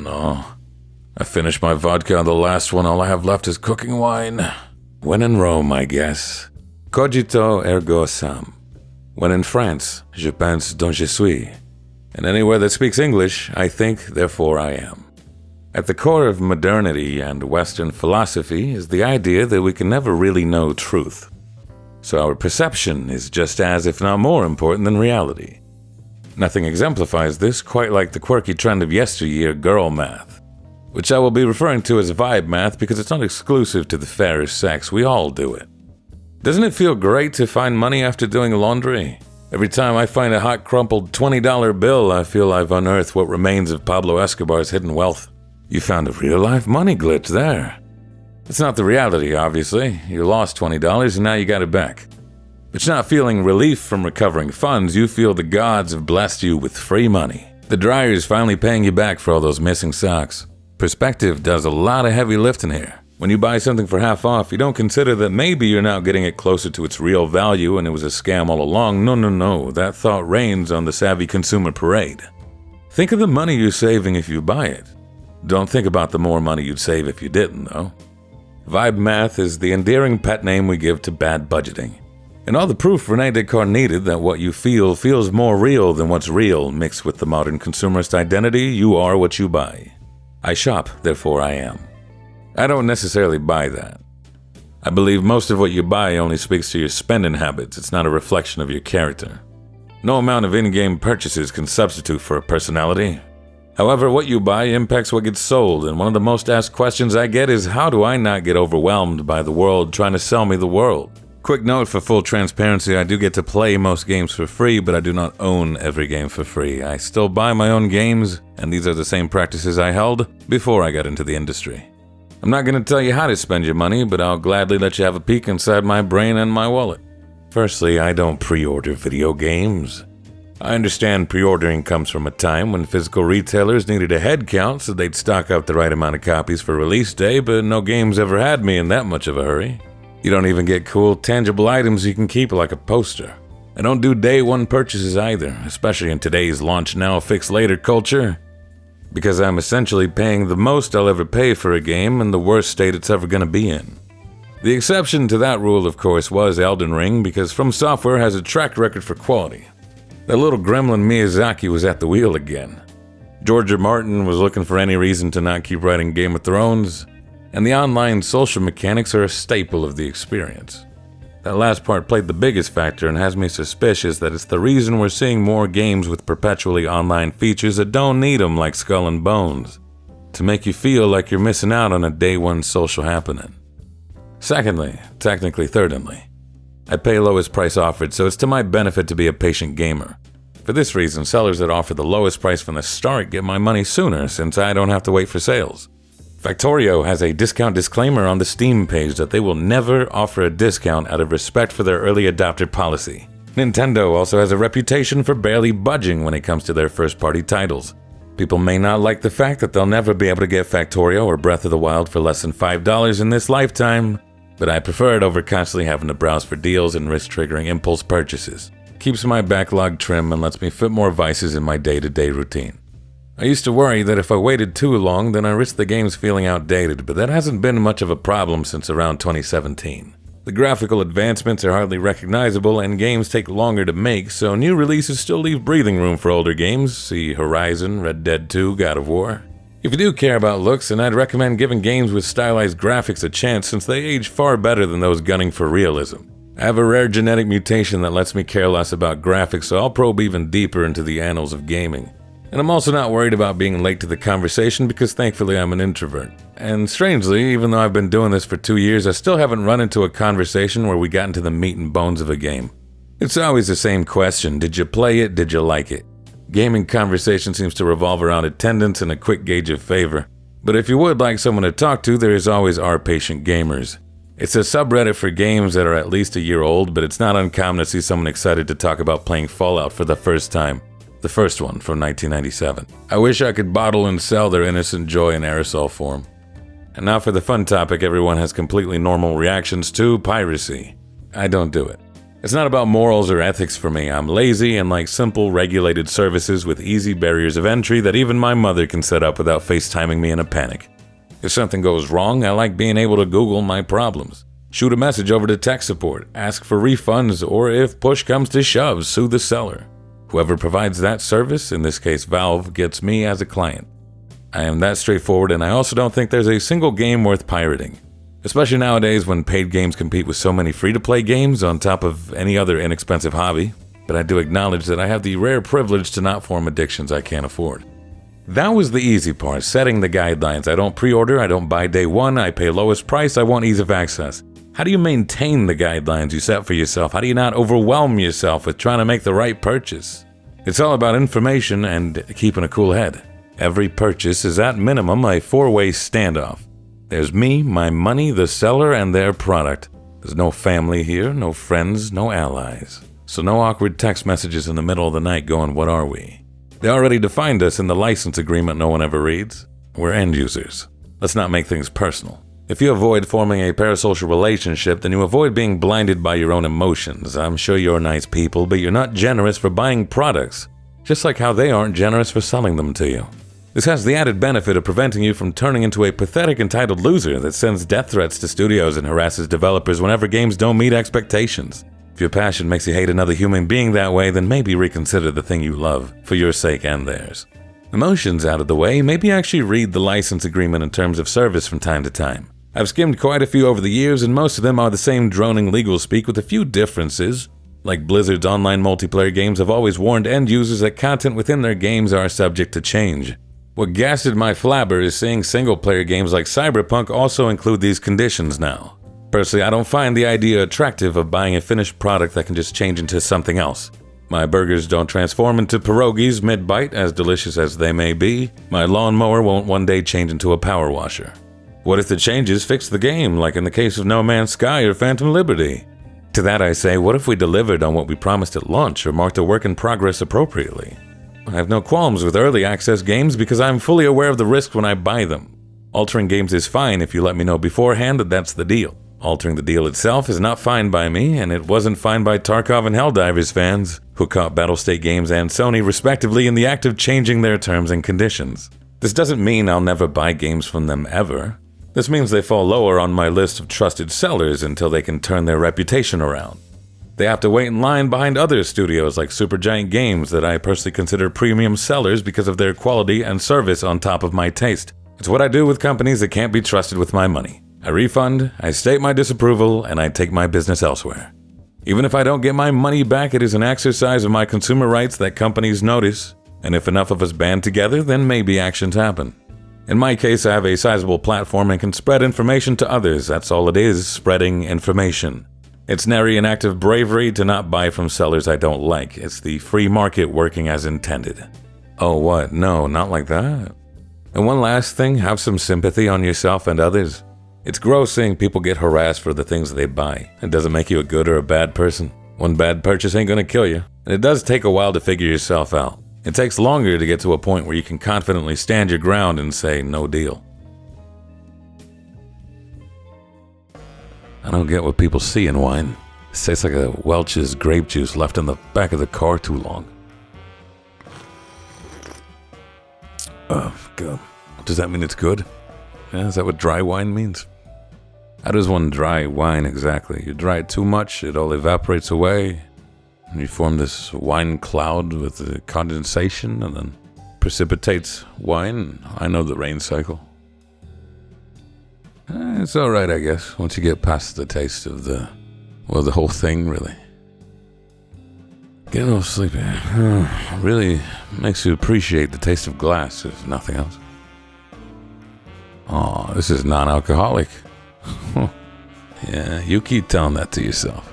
no. I finished my vodka on the last one. All I have left is cooking wine. When in Rome, I guess. Cogito ergo sum. When in France, je pense donc je suis. And anywhere that speaks English, I think, therefore I am. At the core of modernity and Western philosophy is the idea that we can never really know truth. So our perception is just as, if not more, important than reality. Nothing exemplifies this quite like the quirky trend of yesteryear girl math, which I will be referring to as vibe math because it's not exclusive to the fairer sex. We all do it. Doesn't it feel great to find money after doing laundry? Every time I find a hot crumpled $20 bill, I feel I've unearthed what remains of Pablo Escobar's hidden wealth. You found a real-life money glitch there. It's not the reality, obviously. You lost $20 and now you got it back. But you're not feeling relief from recovering funds. You feel the gods have blessed you with free money. The dryer's finally paying you back for all those missing socks. Perspective does a lot of heavy lifting here. When you buy something for half off, you don't consider that maybe you're now getting it closer to its real value and it was a scam all along. No. That thought reigns on the savvy consumer parade. Think of the money you're saving if you buy it. Don't think about the more money you'd save if you didn't, though. Vibe math is the endearing pet name we give to bad budgeting. And all the proof René Descartes needed that what you feel feels more real than what's real mixed with the modern consumerist identity, you are what you buy. I shop, therefore I am. I don't necessarily buy that. I believe most of what you buy only speaks to your spending habits. It's not a reflection of your character. No amount of in-game purchases can substitute for a personality. However, what you buy impacts what gets sold, and one of the most asked questions I get is how do I not get overwhelmed by the world trying to sell me the world? Quick note for full transparency, I do get to play most games for free, but I do not own every game for free. I still buy my own games, and these are the same practices I held before I got into the industry. I'm not going to tell you how to spend your money, but I'll gladly let you have a peek inside my brain and my wallet. Firstly, I don't pre-order video games. I understand pre-ordering comes from a time when physical retailers needed a head count so they'd stock up the right amount of copies for release day, but no games ever had me in that much of a hurry. You don't even get cool, tangible items you can keep like a poster. I don't do day one purchases either, especially in today's launch now, fix later culture, because I'm essentially paying the most I'll ever pay for a game in the worst state it's ever going to be in. The exception to that rule, of course, was Elden Ring, because From Software has a track record for quality. That little gremlin Miyazaki was at the wheel again. George R. Martin was looking for any reason to not keep writing Game of Thrones, and the online social mechanics are a staple of the experience. That last part played the biggest factor and has me suspicious that it's the reason we're seeing more games with perpetually online features that don't need them, like Skull and Bones, to make you feel like you're missing out on a day one social happening. Secondly, thirdly, I pay lowest price offered, so it's to my benefit to be a patient gamer. For this reason, sellers that offer the lowest price from the start get my money sooner, since I don't have to wait for sales. Factorio has a discount disclaimer on the Steam page that they will never offer a discount out of respect for their early adopter policy. Nintendo also has a reputation for barely budging when it comes to their first-party titles. People may not like the fact that they'll never be able to get Factorio or Breath of the Wild for less than $5 in this lifetime, but I prefer it over constantly having to browse for deals and risk-triggering impulse purchases. Keeps my backlog trim and lets me fit more vices in my day-to-day routine. I used to worry that if I waited too long, then I risked the games feeling outdated, but that hasn't been much of a problem since around 2017. The graphical advancements are hardly recognizable and games take longer to make, so new releases still leave breathing room for older games. See Horizon, Red Dead 2, God of War. If you do care about looks, then I'd recommend giving games with stylized graphics a chance since they age far better than those gunning for realism. I have a rare genetic mutation that lets me care less about graphics, so I'll probe even deeper into the annals of gaming. And I'm also not worried about being late to the conversation because thankfully I'm an introvert. And strangely, even though I've been doing this for 2 years, I still haven't run into a conversation where we got into the meat and bones of a game. It's always the same question: did you play it? Did you like it? Gaming conversation seems to revolve around attendance and a quick gauge of favor. But if you would like someone to talk to, there is always Our Patient Gamers. It's a subreddit for games that are at least a year old, but it's not uncommon to see someone excited to talk about playing Fallout for the first time. The first one from 1997. I wish I could bottle and sell their innocent joy in aerosol form. And now for the fun topic everyone has completely normal reactions to: piracy. I don't do it. It's not about morals or ethics for me. I'm lazy and like simple, regulated services with easy barriers of entry that even my mother can set up without FaceTiming me in a panic. If something goes wrong, I like being able to Google my problems. Shoot a message over to tech support, ask for refunds, or if push comes to shove, sue the seller. Whoever provides that service, in this case Valve, gets me as a client. I am that straightforward, and I also don't think there's a single game worth pirating. Especially nowadays when paid games compete with so many free-to-play games on top of any other inexpensive hobby. But I do acknowledge that I have the rare privilege to not form addictions I can't afford. That was the easy part, setting the guidelines. I don't pre-order, I don't buy day one, I pay lowest price, I want ease of access. How do you maintain the guidelines you set for yourself? How do you not overwhelm yourself with trying to make the right purchase? It's all about information and keeping a cool head. Every purchase is at minimum a four-way standoff. There's me, my money, the seller, and their product. There's no family here, no friends, no allies. So no awkward text messages in the middle of the night going, "What are we?" They already defined us in the license agreement no one ever reads. We're end users. Let's not make things personal. If you avoid forming a parasocial relationship, then you avoid being blinded by your own emotions. I'm sure you're nice people, but you're not generous for buying products, just like how they aren't generous for selling them to you. This has the added benefit of preventing you from turning into a pathetic entitled loser that sends death threats to studios and harasses developers whenever games don't meet expectations. If your passion makes you hate another human being that way, then maybe reconsider the thing you love, for your sake and theirs. Emotions out of the way, maybe actually read the license agreement in terms of service from time to time. I've skimmed quite a few over the years, and most of them are the same droning legal speak with a few differences. Like Blizzard's online multiplayer games have always warned end users that content within their games are subject to change. What gasted my flabber is seeing single-player games like Cyberpunk also include these conditions now. Personally, I don't find the idea attractive of buying a finished product that can just change into something else. My burgers don't transform into pierogies mid-bite, as delicious as they may be. My lawnmower won't one day change into a power washer. What if the changes fix the game, like in the case of No Man's Sky or Phantom Liberty? To that I say, what if we delivered on what we promised at launch or marked a work in progress appropriately? I have no qualms with early access games because I'm fully aware of the risk when I buy them. Altering games is fine if you let me know beforehand that that's the deal. Altering the deal itself is not fine by me, and it wasn't fine by Tarkov and Helldivers fans, who caught Battlestate Games and Sony respectively in the act of changing their terms and conditions. This doesn't mean I'll never buy games from them ever. This means they fall lower on my list of trusted sellers until they can turn their reputation around. They have to wait in line behind other studios like Supergiant Games that I personally consider premium sellers because of their quality and service on top of my taste. It's what I do with companies that can't be trusted with my money. I refund, I state my disapproval, and I take my business elsewhere. Even if I don't get my money back, it is an exercise of my consumer rights that companies notice, and if enough of us band together, then maybe actions happen. In my case, I have a sizable platform and can spread information to others. That's all it is, spreading information. It's nary an act of bravery to not buy from sellers I don't like. It's the free market working as intended. Oh, what? No, not like that. And one last thing, have some sympathy on yourself and others. It's gross seeing people get harassed for the things they buy. It doesn't make you a good or a bad person. One bad purchase ain't gonna kill you. And it does take a while to figure yourself out. It takes longer to get to a point where you can confidently stand your ground and say, no deal. I don't get what people see in wine. It tastes like a Welch's grape juice left in the back of the car too long. Oh, God. Does that mean it's good? Yeah, is that what dry wine means? How does one dry wine exactly? You dry it too much, it all evaporates away, and you form this wine cloud with the condensation and then precipitates wine. I know the rain cycle. It's alright, I guess, once you get past the taste of the whole thing, really. Getting a little sleepy. Really makes you appreciate the taste of glass, if nothing else. Oh, this is non-alcoholic. Yeah, you keep telling that to yourself.